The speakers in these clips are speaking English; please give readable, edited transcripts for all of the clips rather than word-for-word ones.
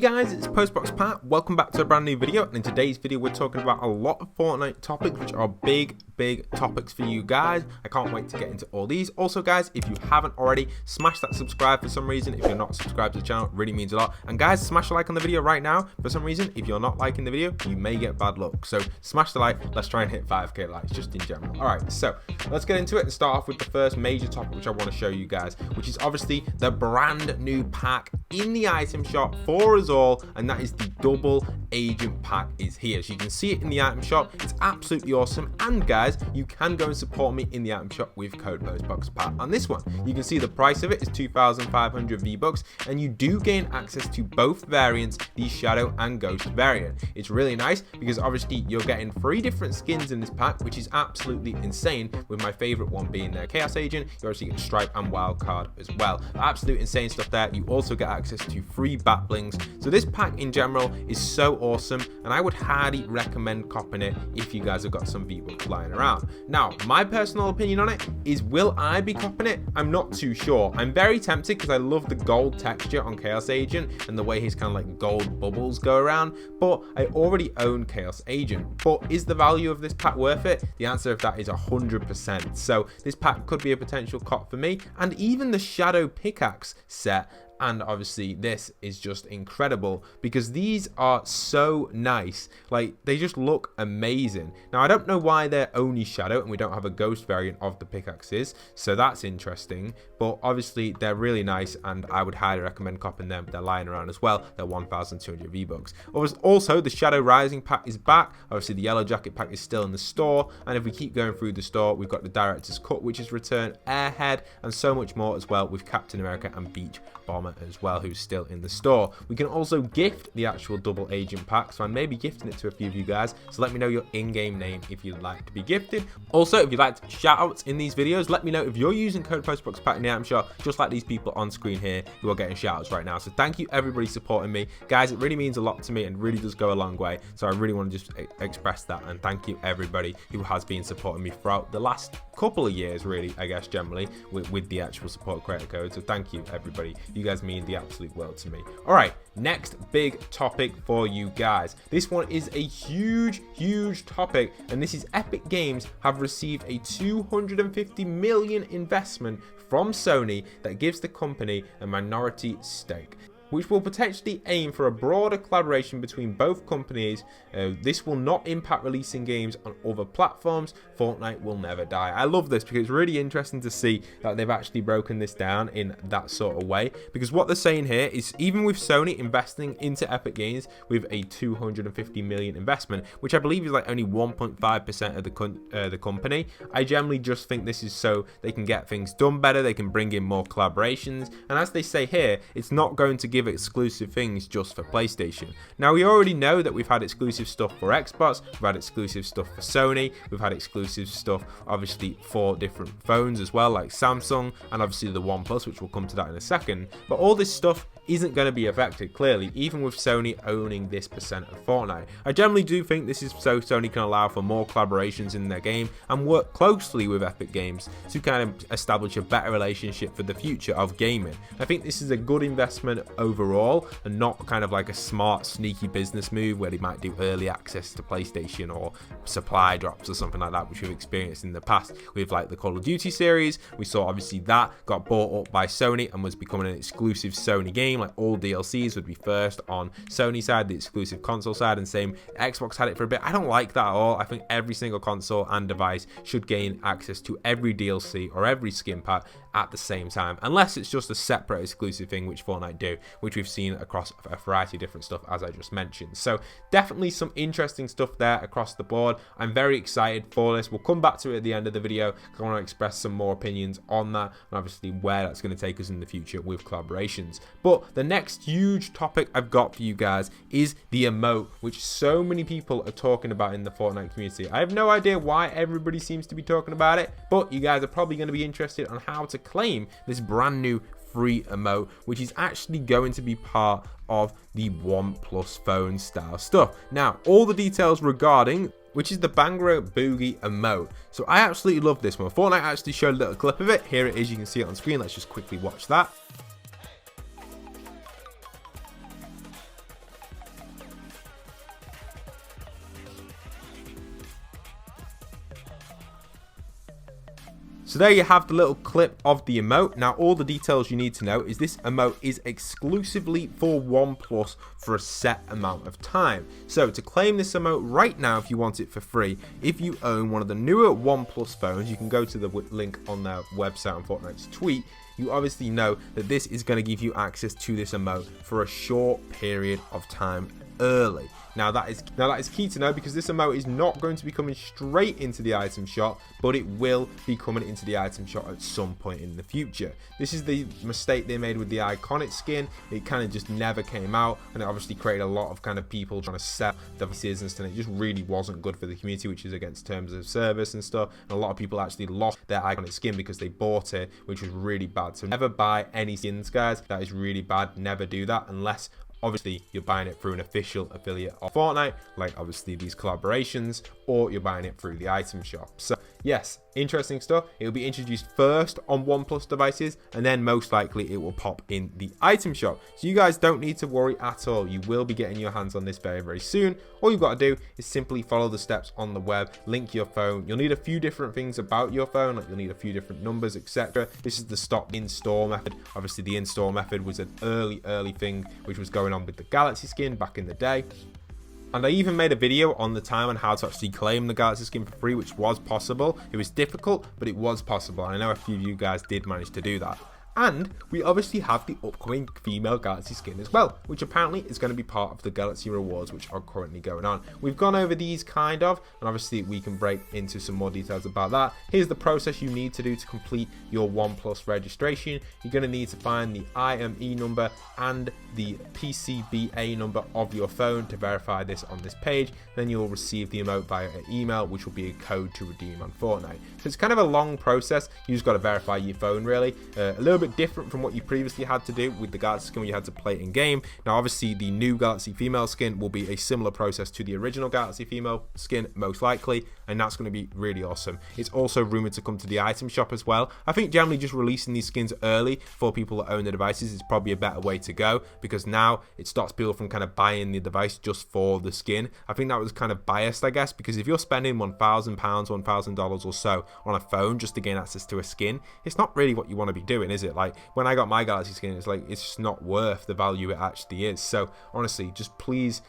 Hey guys, it's Postboxpat. Welcome back to a brand new video, and in today's video we're talking about a lot of Fortnite topics which are big topics for you guys. I can't wait to get into all these. Also guys, if you haven't already, smash that subscribe for some reason. If you're not subscribed to the channel, it really means a lot. And guys, smash a like on the video right now. For some reason, if you're not liking the video, you may get bad luck. So smash the like. Let's try and hit 5k likes just in general. Alright, so let's get into it and start off with the first major topic which I want to show you guys, which is obviously the brand new pack in the item shop for us all, and that is the double agent pack is here. So you can see it in the item shop. It's absolutely awesome. And guys, you can go and support me in the item shop with code Postboxpat on this one. You can see the price of it is 2,500 V-Bucks, and you do gain access to both variants, the Shadow and Ghost variant. It's really nice because obviously you're getting 3 different skins in this pack, which is absolutely insane, with my favorite one being their Chaos Agent. You obviously get Stripe and Wildcard as well. Absolute insane stuff there. You also get access to free bat blings. So this pack in general is so awesome, and I would highly recommend copping it if you guys have got some V-Bucks lying around. Now, my personal opinion on it is, will I be copping it? I'm not too sure. I'm very tempted because I love the gold texture on Chaos Agent and the way his kind of like gold bubbles go around, but I already own Chaos Agent. But is the value of this pack worth it? The answer of that is 100%. So this pack could be a potential cop for me, and even the Shadow Pickaxe set. And obviously this is just incredible because these are so nice. Like, they just look amazing. Now, I don't know why they're only Shadow and we don't have a Ghost variant of the pickaxes, so that's interesting. But obviously they're really nice, and I would highly recommend copping them. They're lying around as well. They're 1,200 V-Bucks. Also, the Shadow Rising pack is back. Obviously the Yellow Jacket pack is still in the store, and if we keep going through the store, we've got the Director's Cut, which is returned, Airhead, and so much more as well, with Captain America and Beach Bomber as well, who's still in the store. We can also gift the actual double agent pack, so I may be gifting it to a few of you guys, so let me know your in-game name if you'd like to be gifted. Also, if you'd like shout outs in these videos, let me know if you're using code Postboxpat in the item shop, just like these people on screen here who are getting shout outs right now. So thank you everybody supporting me, guys. It really means a lot to me and really does go a long way, so I really want to just express that, and thank you everybody who has been supporting me throughout the last couple of years, really, I guess, generally with the actual support creator code. So thank you everybody. You guys mean the absolute world to me. All right, next big topic for you guys. This one is a huge topic, and this is Epic Games have received a 250 million investment from Sony that gives the company a minority stake, which will potentially aim for a broader collaboration between both companies. This will not impact releasing games on other platforms. Fortnite will never die. I love this because it's really interesting to see that they've actually broken this down in that sort of way, because what they're saying here is, even with Sony investing into Epic Games with a 250 million investment, which I believe is like only 1.5% of the company, I generally just think this is so they can get things done better, they can bring in more collaborations, and as they say here, it's not going to give exclusive things just for PlayStation. Now, we already know that we've had exclusive stuff for Xbox, we've had exclusive stuff for Sony, we've had exclusive stuff obviously for different phones as well, like Samsung, and obviously the OnePlus, which we'll come to that in a second. But all this stuff isn't going to be affected, clearly, even with Sony owning this percent of Fortnite. I generally do think this is so Sony can allow for more collaborations in their game and work closely with Epic Games to kind of establish a better relationship for the future of gaming. I think this is a good investment overall, and not kind of like a smart, sneaky business move where they might do early access to PlayStation or supply drops or something like that, which we've experienced in the past with like the Call of Duty series. We saw obviously that got bought up by Sony and was becoming an exclusive Sony game. Like, all DLCs would be first on Sony side, the exclusive console side, and same Xbox had it for a bit. I don't like that at all. I think every single console and device should gain access to every DLC or every skin pack at the same time, unless it's just a separate exclusive thing, which Fortnite do, which we've seen across a variety of different stuff, as I just mentioned. So definitely some interesting stuff there across the board. I'm very excited for this. We'll come back to it at the end of the video because I want to express some more opinions on that, and obviously where that's going to take us in the future with collaborations. But the next huge topic I've got for you guys is the emote, which so many people are talking about in the Fortnite community. I have no idea why everybody seems to be talking about it, but you guys are probably going to be interested on how to claim this brand new free emote, which is actually going to be part of the OnePlus phone style stuff. Now, all the details regarding which is the Bhangra Boogie emote. So I absolutely love this one. Fortnite actually showed a little clip of it. Here it is, you can see it on screen. Let's just quickly watch that. So there you have the little clip of the emote. Now all the details you need to know is this emote is exclusively for OnePlus for a set amount of time. So to claim this emote right now, if you want it for free, if you own one of the newer OnePlus phones, you can go to the link on their website on Fortnite's tweet. You obviously know that this is going to give you access to this emote for a short period of time early. Now that is key to know, because this emote is not going to be coming straight into the item shop, but it will be coming into the item shop at some point in the future. This is the mistake they made with the iconic skin. It kind of just never came out, and it obviously created a lot of kind of people trying to sell devices and stuff. It just really wasn't good for the community, which is against terms of service and stuff. And a lot of people actually lost their iconic skin because they bought it, which was really bad. So never buy any skins, guys. That is really bad. Never do that unless obviously you're buying it through an official affiliate of Fortnite, like obviously these collaborations, or you're buying it through the item shop. So yes, interesting stuff. It will be introduced first on OnePlus devices, and then most likely it will pop in the item shop. So you guys don't need to worry at all. You will be getting your hands on this very, very soon. All you've got to do is simply follow the steps on the web, link your phone. You'll need a few different things about your phone, like you'll need a few different numbers, etc. This is the stop install method. Obviously the install method was an early thing which was going on with the Galaxy skin back in the day. And I even made a video on the time on how to actually claim the Galaxy skin for free, which was possible. It was difficult, but it was possible. And I know a few of you guys did manage to do that. And we obviously have the upcoming female Galaxy skin as well, which apparently is going to be part of the Galaxy rewards, which are currently going on. We've gone over these kind of, and obviously we can break into some more details about that. Here's the process you need to do to complete your OnePlus registration. You're going to need to find the IME number and the PCBA number of your phone to verify this on this page. Then you'll receive the emote via an email, which will be a code to redeem on Fortnite. So it's kind of a long process. You just got to verify your phone, really. A little bit different from what you previously had to do with the Galaxy skin, where you had to play it in game. Now obviously the new Galaxy female skin will be a similar process to the original Galaxy female skin, most likely, and that's going to be really awesome. It's also rumored to come to the item shop as well. I think generally just releasing these skins early for people that own the devices is probably a better way to go, because now it stops people from kind of buying the device just for the skin. I think that was kind of biased, I guess, because if you're spending £1,000, $1,000 or so on a phone just to gain access to a skin, it's not really what you want to be doing, is it? Like when I got my Galaxy skin, it's like it's just not worth the value it actually is. So honestly, just please,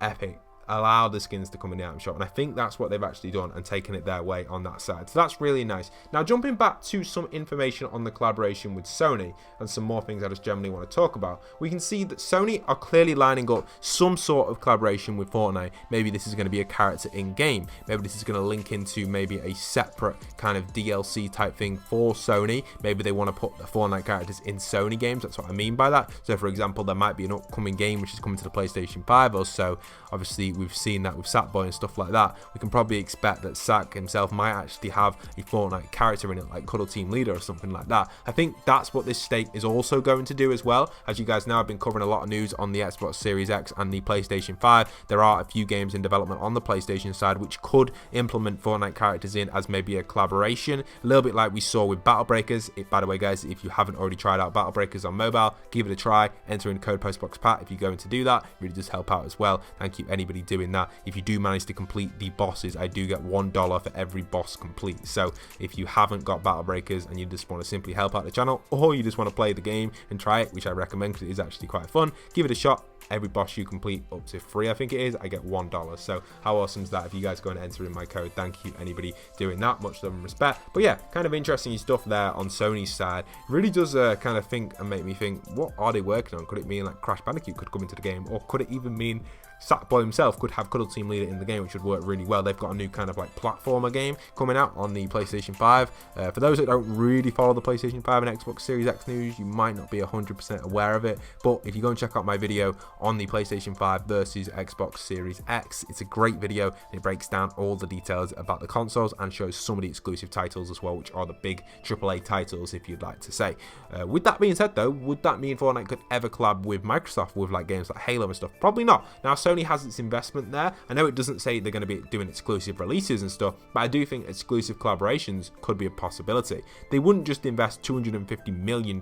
Epic, allow the skins to come in the item shop, and I think that's what they've actually done and taken it their way on that side. So that's really nice. Now jumping back to some information on the collaboration with Sony and some more things I just generally want to talk about, we can see that Sony are clearly lining up some sort of collaboration with Fortnite. Maybe this is going to be a character in game, maybe this is going to link into maybe a separate kind of DLC type thing for Sony. Maybe they want to put the Fortnite characters in Sony games. That's what I mean by that. So for example, there might be an upcoming game which is coming to the PlayStation 5 or so. Obviously we've seen that with Sackboy and stuff like that. We can probably expect that Sack himself might actually have a Fortnite character in it, like Cuddle Team Leader or something like that. I think that's what this state is also going to do as well. As you guys know, I've been covering a lot of news on the Xbox Series X and the PlayStation 5. There are a few games in development on the PlayStation side which could implement Fortnite characters in as maybe a collaboration, a little bit like we saw with Battle Breakers. By the way, guys, if you haven't already tried out Battle Breakers on mobile, give it a try. Enter in code Postboxpat if you're going to do that. It really does help out as well. Thank you anybody doing that. If you do manage to complete the bosses, I do get $1 for every boss complete. So if you haven't got Battle Breakers and you just want to simply help out the channel, or you just want to play the game and try it, which I recommend because it is actually quite fun, give it a shot. Every boss you complete up to 3, I think it is, I get $1. So how awesome is that? If you guys go and enter in my code, thank you anybody doing that. Much love and respect. But yeah, kind of interesting stuff there on Sony's side. It really does kind of think and make me think, what are they working on? Could it mean like Crash Bandicoot could come into the game, or could it even mean Sackboy himself could have Cuddle Team Leader in the game, which would work really well. They've got a new kind of like platformer game coming out on the PlayStation 5. For those that don't really follow the PlayStation 5 and Xbox Series X news, you might not be 100% aware of it, but if you go and check out my video on the PlayStation 5 versus Xbox Series X, it's a great video, and it breaks down all the details about the consoles and shows some of the exclusive titles as well, which are the big AAA titles, if you'd like to say. With that being said though, would that mean Fortnite could ever collab with Microsoft with like games like Halo and stuff? Probably not. Now Sony has its investment there. I know it doesn't say they're going to be doing exclusive releases and stuff, but I do think exclusive collaborations could be a possibility. They wouldn't just invest $250 million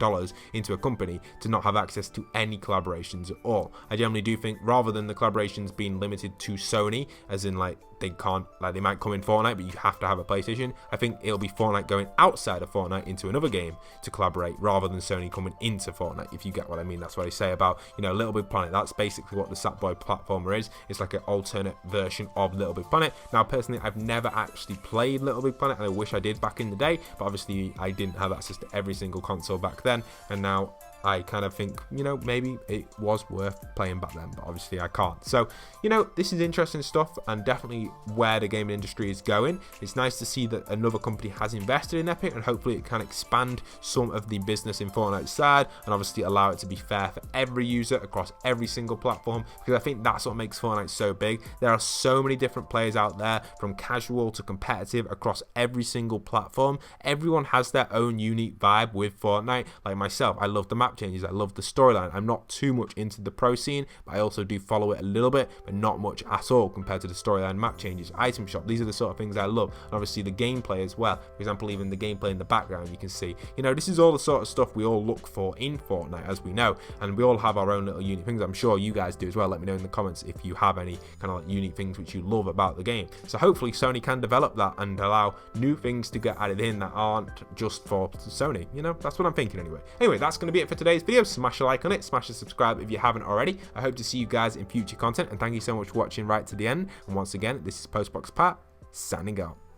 into a company to not have access to any collaborations at all. I generally do think rather than the collaborations being limited to Sony, as in like they can't, like, they might come in Fortnite, but you have to have a PlayStation. I think it'll be Fortnite going outside of Fortnite into another game to collaborate, rather than Sony coming into Fortnite, if you get what I mean. That's what I say about, you know, Little Big Planet. That's basically what the Sackboy platformer is. It's like an alternate version of Little Big Planet. Now, personally, I've never actually played Little Big Planet, and I wish I did back in the day, but obviously I didn't have access to every single console back then, and now I kind of think, you know, maybe it was worth playing back then, but obviously I can't. So, you know, this is interesting stuff, and definitely where the gaming industry is going. It's nice to see that another company has invested in Epic, and hopefully it can expand some of the business in Fortnite's side, and obviously allow it to be fair for every user across every single platform, because I think that's what makes Fortnite so big. There are so many different players out there, from casual to competitive, across every single platform. Everyone has their own unique vibe with Fortnite. Like myself, I love the map changes, I love the storyline. I'm not too much into the pro scene, but I also do follow it a little bit, but not much at all compared to the storyline, map changes, item shop. These are the sort of things I love, and obviously the gameplay as well. For example, even the gameplay in the background, you can see, you know, this is all the sort of stuff we all look for in Fortnite, as we know, and we all have our own little unique things. I'm sure you guys do as well. Let me know in the comments if you have any kind of like unique things which you love about the game. So hopefully Sony can develop that and allow new things to get added in that aren't just for Sony. You know, that's what I'm thinking anyway. Anyway, that's going to be it for today's video. Smash a like on it, smash a subscribe if you haven't already. I hope to see you guys in future content, and thank you so much for watching right to the end. And once again, this is Postboxpat signing out.